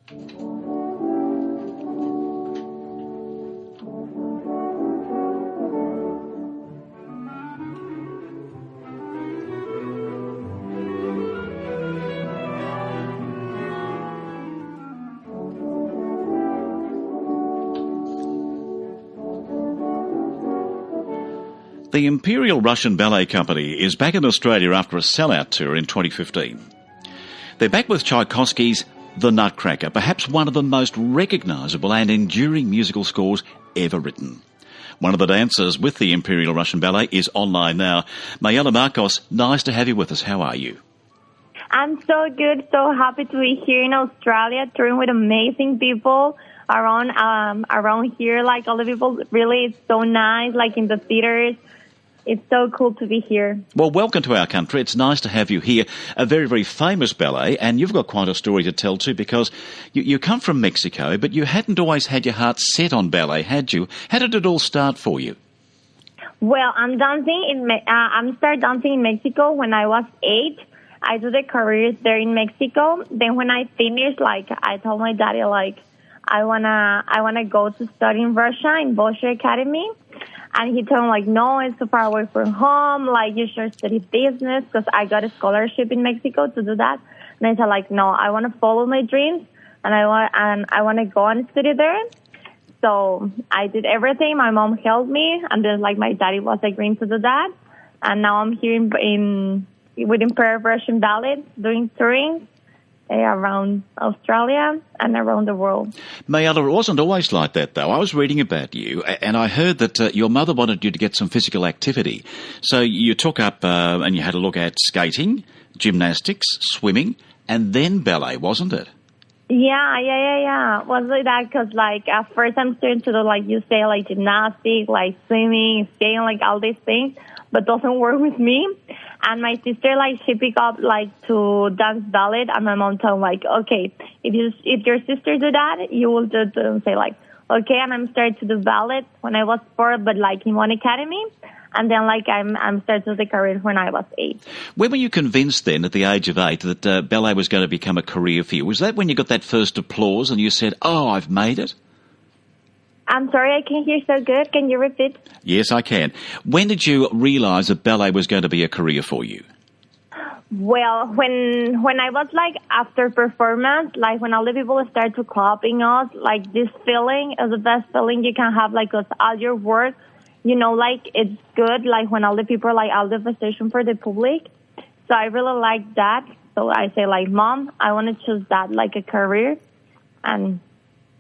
The Imperial Russian Ballet Company is back in Australia after a sellout tour in 2015. They're back with Tchaikovsky's The Nutcracker, perhaps one of the most recognisable and enduring musical scores ever written. One of the dancers with the Imperial Russian Ballet is online now. Mayela Marcos, nice to have you with us. How are you? I'm so good, so happy to be here in Australia, touring with amazing people around here. Like all the people, really, it's so nice, like in the theaters. It's so cool to be here. Well, welcome to our country. It's nice to have you here. A very, very famous ballet, and you've got quite a story to tell too, because you come from Mexico, but you hadn't always had your heart set on ballet, had you? How did it all start for you? Well, I started dancing in Mexico when I was 8. I did a career there in Mexico. Then when I finished, I told my daddy, I wanna go to study in Russia in Bolshoi Academy. And he told me, no, it's so far away from home. You should study business, because I got a scholarship in Mexico to do that. And I said, no, I want to follow my dreams, and I want to go and study there. So I did everything. My mom helped me, and then my daddy was agreeing to do that. And now I'm here with Imperial Russian Ballet doing touring around Australia and around the world. Mayela, it wasn't always like that, though. I was reading about you, and I heard that your mother wanted you to get some physical activity. So you took up and you had a look at skating, gymnastics, swimming, and then ballet, wasn't it? Yeah. Was like that, because at first I'm starting to do you say gymnastics, swimming, skating, all these things, but doesn't work with me. And my sister, she picked up, to dance ballet, and my mom told me, okay, if your sister do that, you will do it, and say, okay, and I'm starting to do ballet when I was 4, but, in one academy, and then, I'm starting the career when I was 8. When were you convinced, then, at the age of 8, that ballet was going to become a career for you? Was that when you got that first applause and you said, oh, I've made it? I'm sorry, I can't hear so good. Can you repeat? Yes, I can. When did you realise that ballet was going to be a career for you? Well, when I was after performance, when all the people start to clapping us, this feeling is the best feeling you can have, because all your work, it's good, when all the people all the devastation for the public. So I really like that. So I say, Mom, I want to choose that a career. And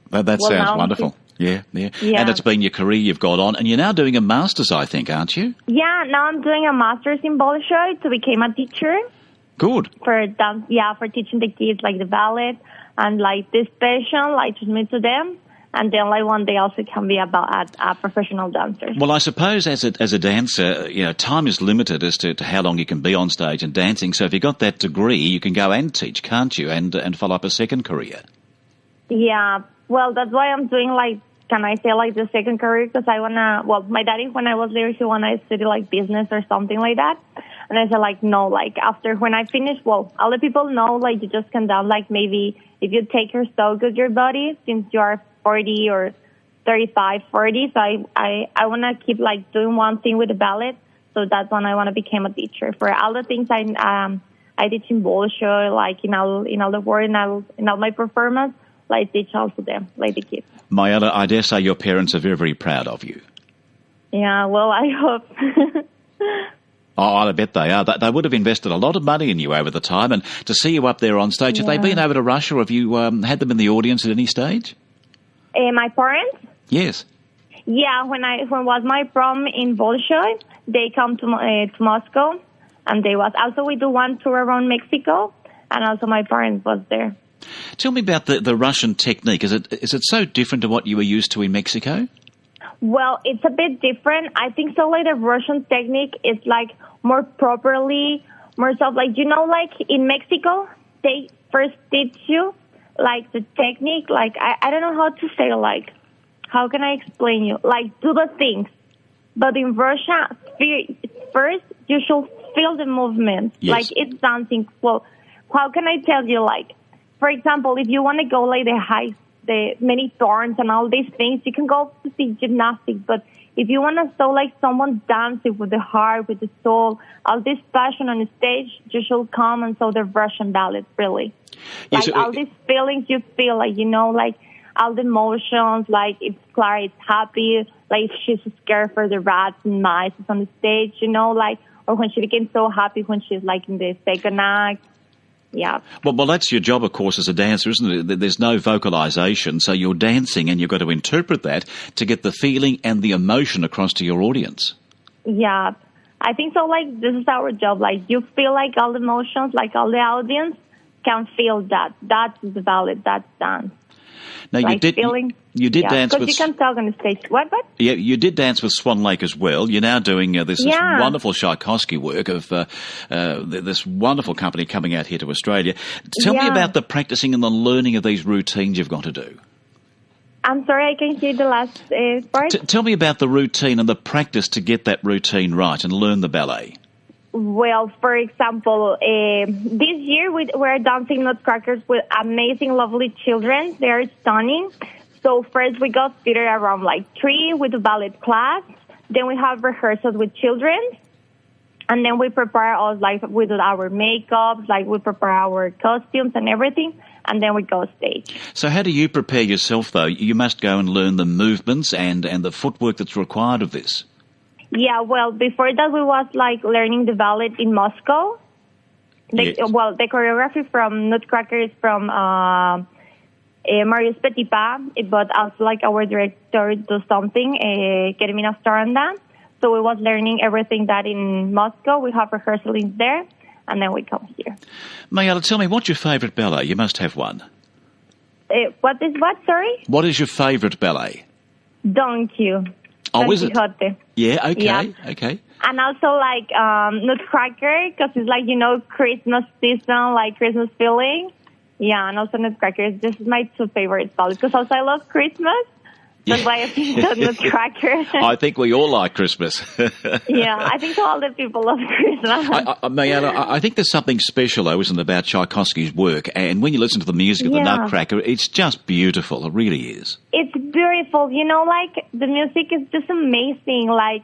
that sounds wonderful. Yeah. And it's been your career you've got on, and you're now doing a master's, I think, aren't you? Yeah, now I'm doing a master's in Bolshoi to become a teacher. Good. For dance, for teaching the kids the ballet and this passion, transmit to them, and then one day also can be about a professional dancer. Well, I suppose as a dancer, time is limited as to how long you can be on stage and dancing. So if you got that degree, you can go and teach, can't you, and follow up a second career? Yeah. Well, that's why I'm doing, can I say, the second career? Because I want to, my daddy, when I was there, he wanted to study, business or something like that. And I said, no, after, when I finish, all the people know, you just can dance, maybe if you take care so good your body, since you are 40 or 35, 40. So I want to keep, doing one thing with the ballet. So that's when I want to become a teacher. For all the things I teach in Bolshoi, in all the work, in all my performance, teach also them, the kids. Mayela, I dare say your parents are very, very proud of you. Yeah, well, I hope. Oh, I bet they are. They would have invested a lot of money in you over the time, and to see you up there on stage, have they been over to Russia, or have you had them in the audience at any stage? My parents? Yes. Yeah, when was my prom in Bolshoi, they come to Moscow, and we do one tour around Mexico, and also my parents was there. Tell me about the Russian technique. Is it so different to what you were used to in Mexico? Well, it's a bit different. I think so. The Russian technique is more properly, more in Mexico, they first teach you the technique. I don't know how to say how can I explain you? Do the things. But in Russia, first you should feel the movement. Yes. It's dancing. Well, how can I tell you? for example, if you want to go like the many thorns and all these things, you can go to see gymnastics. But if you want to show like someone dancing with the heart, with the soul, all this passion on the stage, you should come and show the Russian ballet, really. Yes, like all these feelings you feel, like, you know, like all the emotions, like if Clara is happy, like she's scared for the rats and mice on the stage, you know, like, or when she became so happy when she's like in the second act. Yeah. Well, that's your job, of course, as a dancer, isn't it? There's no vocalization, so you're dancing and you've got to interpret that to get the feeling and the emotion across to your audience. Yeah. I think so, like, this is our job. Like, you feel like all the emotions, like all the audience can feel that. That's the ballet, that's dance. Now, like you did dance with... Because you can talk on the stage. What? Yeah, you did dance with Swan Lake as well. You're now doing this wonderful Tchaikovsky work of this wonderful company coming out here to Australia. Tell me about the practicing and the learning of these routines you've got to do. I'm sorry, I can't hear the last part. Tell me about the routine and the practice to get that routine right and learn the ballet. Well, for example, this year we're dancing Nutcrackers with amazing, lovely children. They are stunning. So first we got theater around like 3 with the ballet class. Then we have rehearsals with children. And then we prepare us like with our makeup, like we prepare our costumes and everything. And then we go stage. So how do you prepare yourself, though? You must go and learn the movements and the footwork that's required of this. Yeah, well, before that we was like learning the ballet in Moscow. Well, the choreography from Nutcracker is from Marius Petipa, but also like our director does something, Kermina Staranda. So we was learning everything that in Moscow. We have rehearsal in there, and then we come here. Mayela, tell me, what's your favourite ballet? You must have one. What is what, sorry? What is your favourite ballet? Don Q. Oh, is it? Quixote. Yeah, okay, Yeah. okay. And also like Nutcracker, because it's like, you know, Christmas season, like Christmas feeling. Yeah, and also Nutcracker. This is my 2 favorite ballets, because also I love Christmas. That's why I think that Nutcracker. I think we all like Christmas. Yeah, I think all the people love Christmas. Mayela, I think there's something special, though, isn't it, about Tchaikovsky's work? And when you listen to the music of the Nutcracker, it's just beautiful. It really is. It's beautiful. You know, like, the music is just amazing. Like,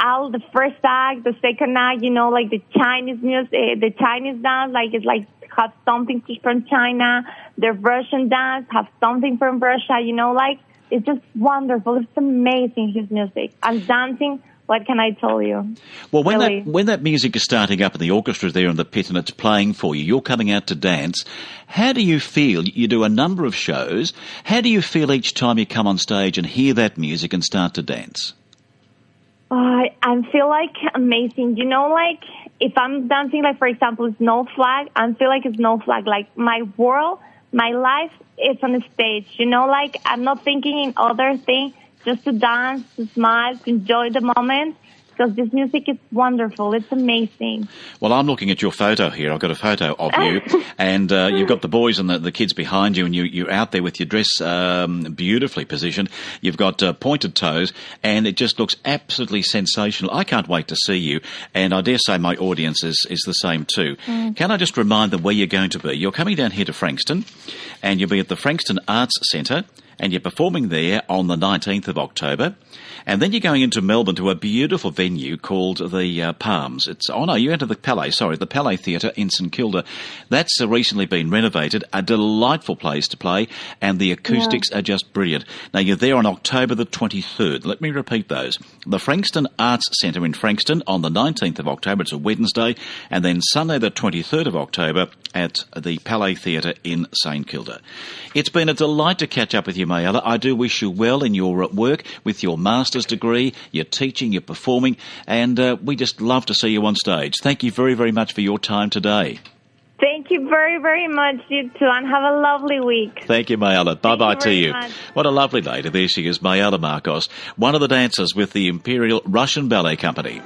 all the first act, the second act, you know, like the Chinese music, the Chinese dance, like, it's like, have something from China. The Russian dance have something from Russia, you know, like, it's just wonderful. It's amazing, his music. And dancing, what can I tell you? Well, when that music is starting up and the orchestra's there in the pit and it's playing for you, you're coming out to dance, how do you feel? You do a number of shows. How do you feel each time you come on stage and hear that music and start to dance? I feel like amazing. You know, like, if I'm dancing, like, for example, Snow Flag, I feel like it's Snow Flag. Like, my world, my life is on the stage, you know, like, I'm not thinking in other things, just to dance, to smile, to enjoy the moment, because this music is wonderful. It's amazing. Well, I'm looking at your photo here. I've got a photo of you, and you've got the boys and the kids behind you, and you're out there with your dress beautifully positioned. You've got pointed toes, and it just looks absolutely sensational. I can't wait to see you, and I dare say my audience is the same too. Can I just remind them where you're going to be? You're coming down here to Frankston, and you'll be at the Frankston Arts Centre, and you're performing there on the 19th of October. And then you're going into Melbourne to a beautiful venue called the Palms. You enter the Palais Theatre in St Kilda. That's recently been renovated, a delightful place to play, and the acoustics are just brilliant. Now, you're there on October the 23rd. Let me repeat those. The Frankston Arts Centre in Frankston on the 19th of October. It's a Wednesday. And then Sunday the 23rd of October at the Palais Theatre in St Kilda. It's been a delight to catch up with you, Mayela. I do wish you well in your work with your master's degree, your teaching, your performing, and we just love to see you on stage. Thank you very, very much for your time today. Thank you very, very much, you too, and have a lovely week. Thank you, Mayela. Bye-bye to you. Much. What a lovely lady. There she is, Mayela Marcos, one of the dancers with the Imperial Russian Ballet Company.